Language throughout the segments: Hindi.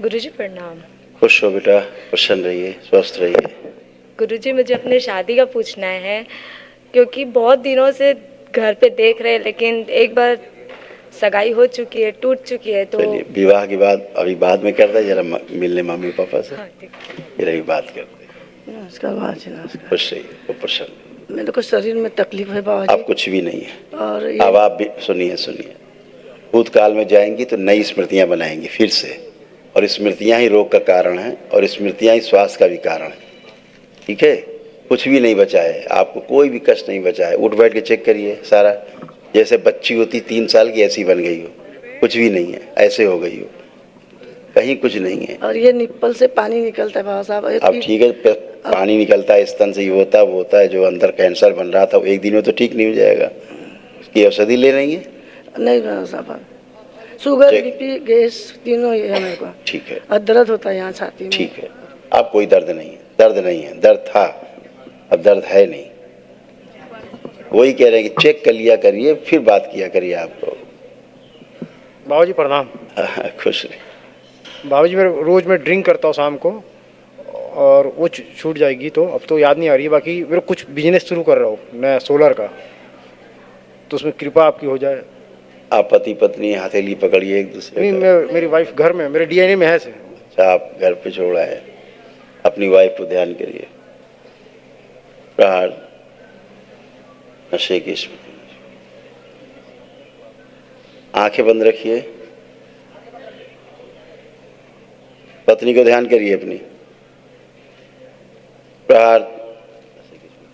गुरुजी प्रणाम। खुश हो बेटा, प्रसन्न रहिए, स्वस्थ रहिए। गुरुजी मुझे अपने शादी का पूछना है, क्योंकि बहुत दिनों से घर पे देख रहे हैं, लेकिन एक बार सगाई हो चुकी है, टूट चुकी है, तो चलिए, विवाह की बात अभी बाद में करते हैं, जरा मिलने मम्मी पापा से। हाँ, ठीक। फिर अभी बात करते हैं। नमस्कार बाबा जी, नमस्कार। खुश रहिए, खूब प्रसन्न रहिए। मेरे को शरीर में तकलीफ है बाबा जी। अब कुछ भी नहीं है। और अब आप भी सुनिए सुनिए, भूतकाल में जाएंगी तो नई स्मृतियां बनाएंगी फिर से, और स्मृतियां ही रोग का कारण है, और स्मृतियां ही स्वास्थ्य का भी कारण है। ठीक है, कुछ भी नहीं बचा है, आपको कोई भी कष्ट नहीं बचा है। उठ बैठ के चेक करिए सारा, जैसे बच्ची होती 3 साल की ऐसी बन गई हो, कुछ भी नहीं है, ऐसे हो गई हो, कहीं कुछ नहीं है। और ये निप्पल से पानी निकलता है बाबा साहब। अब ठीक है, पानी निकलता है, स्तन से, ये होता है वो होता है, जो अंदर कैंसर बन रहा था वो एक दिन में तो ठीक नहीं हो जाएगा। उसकी औषधि ले रही है? नहीं बाबा साहब, शुगर बीपी गैस तीनों ही है मेरे को। ठीक है। और दर्द होता है यहाँ छाती में। ठीक है, अब कोई दर्द नहीं है, दर्द नहीं है, दर्द था, अब दर्द है नहीं। वही कह रहे हैं कि चेक कर लिया करिए, फिर बात किया करिए आपको। बाबा जी प्रणाम। खुश रहे। बाबा जी रोज़ मैं ड्रिंक करता हूँ शाम को, और वो छूट जाएगी, तो अब तो याद नहीं आ रही है। बाकी मेरे कुछ बिजनेस शुरू कर रहा हूँ नया सोलर का, तो उसमें कृपा आपकी हो जाए। आप पति पत्नी हथेली पकड़िए एक दूसरे नहीं, का। मेरी वाइफ घर में, मेरे डीएनए में है से। अच्छा, आप घर पे छोड़ा है, अपनी वाइफ को ध्यान करिए। प्रहार नशे की स्मृति, आंखें बंद रखिए, पत्नी को ध्यान करिए अपनी। प्रहार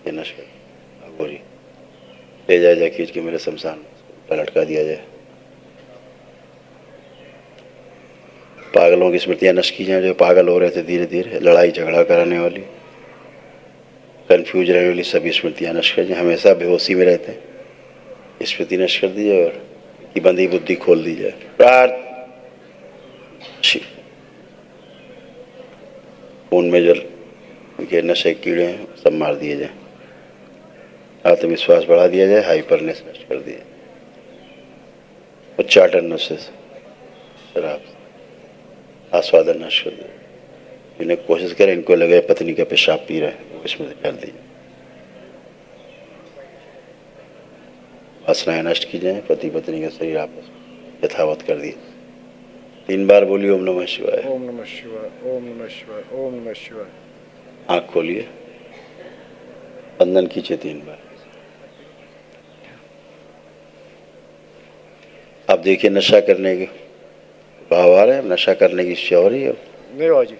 नशे अघोरी, ले जाए जाए खींच के मेरे शमशान लटका दिया जाए। पागलों की स्मृतियां नष्ट की जाए, जो पागल हो रहे थे धीरे धीरे, लड़ाई झगड़ा कराने वाली, कंफ्यूज रहने वाली सभी स्मृतियां नष्ट कर जाए। हमेशा बेहोशी में रहते हैं, स्मृति नष्ट कर दीजिए और की बंदी बुद्धि खोल दी जाए। प्रार्थ खून में जो उनके नशे कीड़े हैं सब मार दिए जाए, आत्मविश्वास बढ़ा दिया जाए, हाइपरनेस नष्ट कर दिए, उच्चाटन नशे से, शराब आस्वादन नष्ट कर दिए। इन्हें कोशिश करें, इनको लगे पत्नी का पेशाब पी रहे हैं, इसमें कर दीजिए। वासनाएं नष्ट की जाए, पति पत्नी का शरीर आपस में यथावत कर दिए। 3 बार बोलिए ओम नमः शिवाय। ओम नमः शिवाय, ओम नमः शिवाय, ओम नमः शिवाय। आँख खोलिए, बंधन खींचे 3 बार। अब देखिए नशा करने के भाव आ रहे हैं, नशा करने की इच्छा हो रही है। नहीं बाबा जी,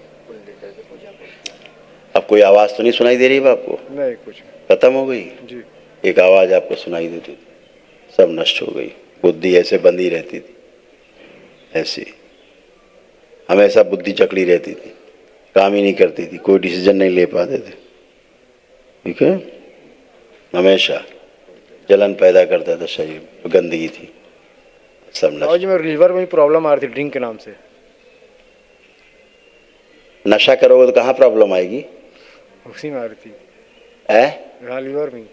अब कोई आवाज तो नहीं सुनाई दे रही है आपको? नहीं कुछ खत्म हो गई जी। एक आवाज आपको सुनाई देती थी, सब नष्ट हो गई। बुद्धि ऐसे बंधी रहती थी, ऐसी हमेशा बुद्धि चकड़ी रहती थी, काम ही नहीं करती थी, कोई डिसीजन नहीं ले पाते थे। ठीक है, हमेशा जलन पैदा करता था शरीर में, गंदगी थी, सब बाबा जी मेरे लिवर में प्रॉब्लम आ रही थी ड्रिंक के नाम से। नशा करोगे तो कहाँ प्रॉब्लम आएगी? उसी में आ रही थी, है लिवर में।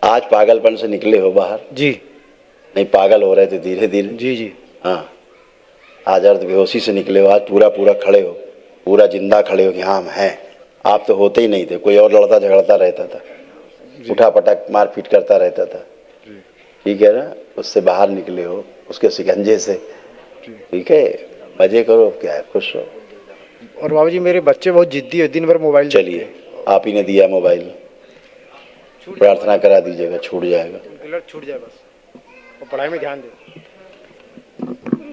आज पागलपन से निकले हो बाहर? जी नहीं, पागल हो रहे थे धीरे धीरे। जी जी। हाँ, आज अर्ध बेहोशी से निकले हो, आज पूरा पूरा खड़े हो, पूरा जिंदा खड़े हो कि हाँ हम हैं। आप तो होते ही नहीं थे, कोई और लड़ता झगड़ता रहता था, उठा पटक मारपीट करता रहता था। ठीक है ना, उससे बाहर निकले हो, उसके शिकंजे से। ठीक है, मजे करो, क्या है, खुश हो। और बाबा जी मेरे बच्चे बहुत जिद्दी है, दिन भर मोबाइल। चलिए, आप ही ने दिया मोबाइल, प्रार्थना करा दीजिएगा, छूट जाएगा। छूट जाए बस, और पढ़ाई में ध्यान दे।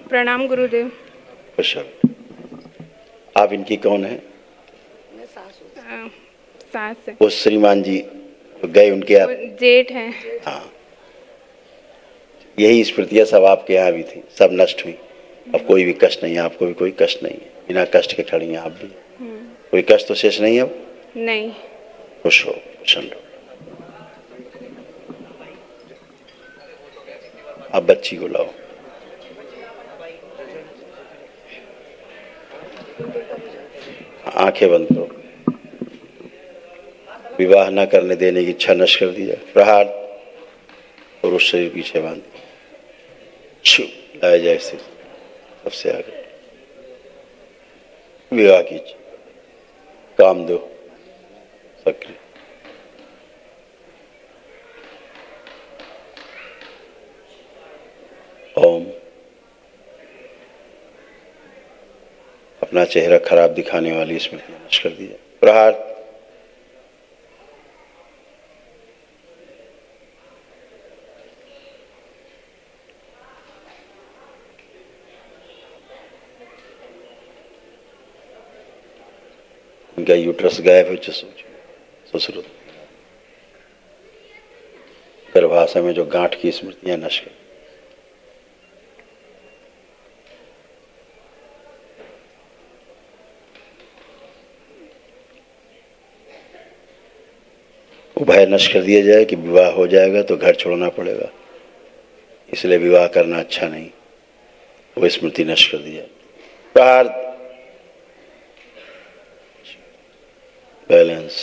प्रणाम गुरुदेव। खुश हो। आप इनकी कौन है? सास है। वो श्रीमान जी गए, उनके आप जेठ है। हाँ, यही स्मृतियाँ सब आपके यहाँ भी थी, सब नष्ट हुई। अब कोई भी कष्ट नहीं है, आपको भी कोई कष्ट नहीं है, बिना कष्ट के खड़ी हैं आप भी। कोई कष्ट तो शेष नहीं है अब? नहीं। खुश हो, प्रसन्न हो। आप बच्ची को लाओ। आंखें बंद करो, विवाह न करने देने की इच्छा नष्ट कर दी जाए। प्रहार, पुरुष शरीर पीछे बांध, लाया जाए स्थिति सबसे आगे विवाह कीजिए, काम दो सक्रिय। ओम। अपना चेहरा खराब दिखाने वाली स्मृतियां नष्ट कर दिया। प्रहार। इनका यूट्रस गायब हो ससुर गर्भाशय में जो गांठ की स्मृतियां नष्ट कर। भय नष्ट कर दिया जाए कि विवाह हो जाएगा तो घर छोड़ना पड़ेगा, इसलिए विवाह करना अच्छा नहीं, वो स्मृति नष्ट कर दिया। प्रहार। बैलेंस।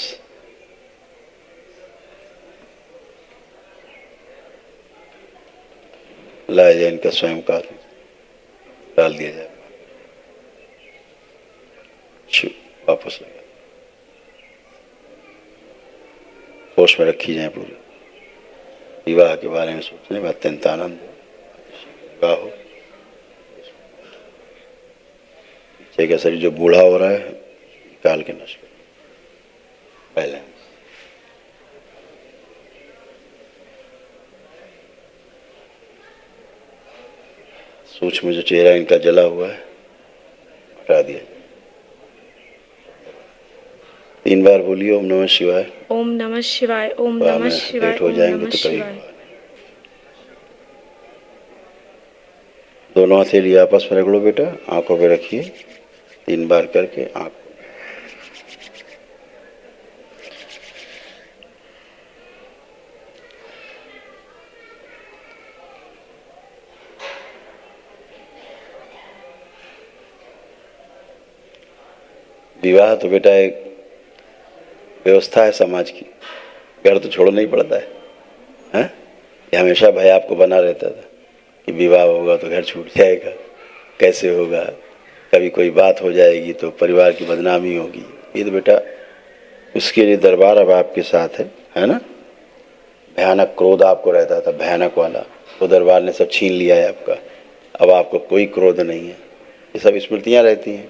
लाया जाए इनका स्वयं का डाल दिया जाए, वापस लगा होश में रखी जाए पूरी। विवाह के बारे में सोचने में अत्यंत आनंद विवाह हो। पीछे का शरीर जो बूढ़ा हो रहा है निकाल के नष्ट कर। बैलेंस। सूक्ष्म जो चेहरा इनका जला हुआ है हटा दिया। 3 बार बोलिए ओम नमः शिवाय। ओम नमः शिवाय, ओम नमः शिवाय, हो ओम जाएंगे नमः तो कभी शिवाय। दोनों हथेली आपस में रगड़ो बेटा, आंखों पे रखिए 3 बार करके आंख। विवाह तो बेटा एक व्यवस्था है समाज की, घर तो छोड़ना ही पड़ता है, हैं? ये हमेशा भय आपको बना रहता था कि विवाह होगा तो घर छूट जाएगा, कैसे होगा, कभी कोई बात हो जाएगी तो परिवार की बदनामी होगी। ये तो बेटा उसके लिए दरबार अब आपके साथ है ना। भयानक क्रोध आपको रहता था, भयानक वाला, तो दरबार ने सब छीन लिया है आपका। अब आपको कोई क्रोध नहीं है। ये सब स्मृतियाँ रहती हैं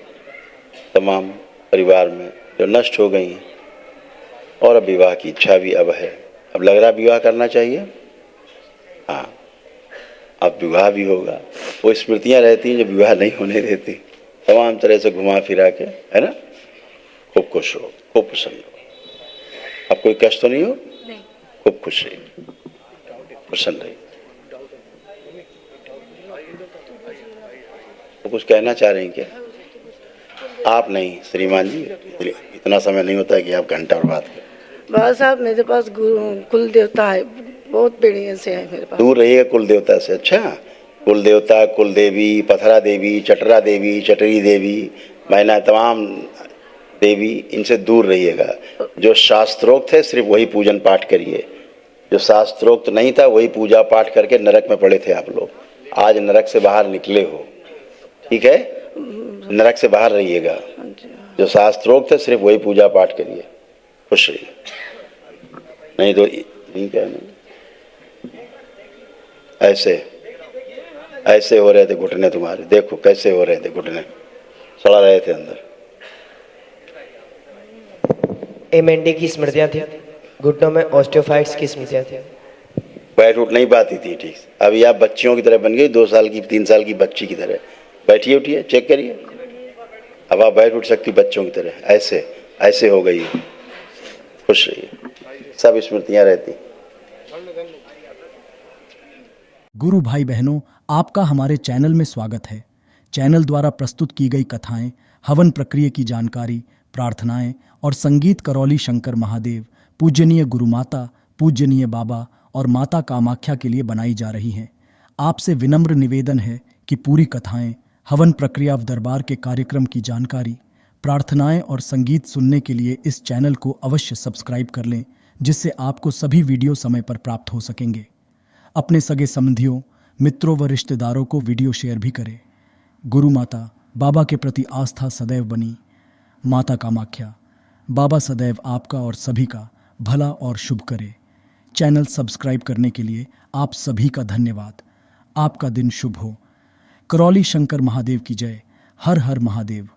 तमाम परिवार में जो नष्ट हो गई हैं। और अब विवाह की इच्छा भी अब है। अब लग रहा विवाह करना चाहिए। हाँ, अब विवाह भी होगा। वो स्मृतियाँ रहती हैं जो विवाह नहीं होने देती, तमाम तरह से घुमा फिरा के, है ना। खूब खुश रहो, खूब प्रसन्न रहो। अब कोई कष्ट तो नहीं हो? नहीं। खूब खुश रहिए, प्रसन्न रहिए। तो कुछ कहना चाह रहे हैं क्या? आप नहीं श्रीमान जी, इतना समय नहीं होता है कि आप घंटा और बात करें। बाबा साहब मेरे पास कुल देवता है, बहुत बढ़िया से है मेरे पास। दूर रहिएगा कुल देवता से। अच्छा, कुल देवता, कुल देवी, पथरा देवी, चटरा देवी, चटरी देवी, मैना तमाम देवी, इनसे दूर रहिएगा। जो शास्त्रोक्त है सिर्फ वही पूजन पाठ करिए। जो शास्त्रोक्त नहीं था वही पूजा पाठ करके नरक में पड़े थे आप लोग। आज नरक से बाहर निकले हो, ठीक है। नरक से बाहर रहिएगा। जो शास्त्रोक्त है सिर्फ वही पूजा पाठ करिए, खुश रहिए। नहीं तो नहीं कहना। ऐसे हो रहे थे घुटने तुम्हारे, देखो कैसे हो रहे थे घुटने, सड़ा रहे थे अंदर। एमएनडी की स्मृतियां थी, घुटनों में ऑस्टियोफाइट्स की स्मृतियां थी। बैठ उठ नहीं पाती थी ठीक से। अभी आप बच्चियों की तरह बन गई, 2 साल की 3 साल की बच्ची की तरह। बैठिए उठिए, चेक करिए, अब आप बैठ उठ सकती बच्चों की तरह। ऐसे हो गई। खुश रहिए, सब स्मृतियां रहती। गुरु भाई बहनों, आपका हमारे चैनल में स्वागत है। चैनल द्वारा प्रस्तुत की गई कथाएं, हवन प्रक्रिया की जानकारी, प्रार्थनाएं और संगीत करौली शंकर महादेव, पूजनीय गुरु माता, पूजनीय बाबा और माता कामाख्या के लिए बनाई जा रही हैं। आपसे विनम्र निवेदन है कि पूरी कथाएं, हवन प्रक्रिया दरबार के कार्यक्रम की जानकारी, प्रार्थनाएं और संगीत सुनने के लिए इस चैनल को अवश्य सब्सक्राइब कर लें, जिससे आपको सभी वीडियो समय पर प्राप्त हो सकेंगे। अपने सगे संबंधियों, मित्रों व रिश्तेदारों को वीडियो शेयर भी करें। गुरु माता बाबा के प्रति आस्था सदैव बनी। माता कामाख्या बाबा सदैव आपका और सभी का भला और शुभ करे। चैनल सब्सक्राइब करने के लिए आप सभी का धन्यवाद। आपका दिन शुभ हो। करौली शंकर महादेव की जय। हर हर महादेव।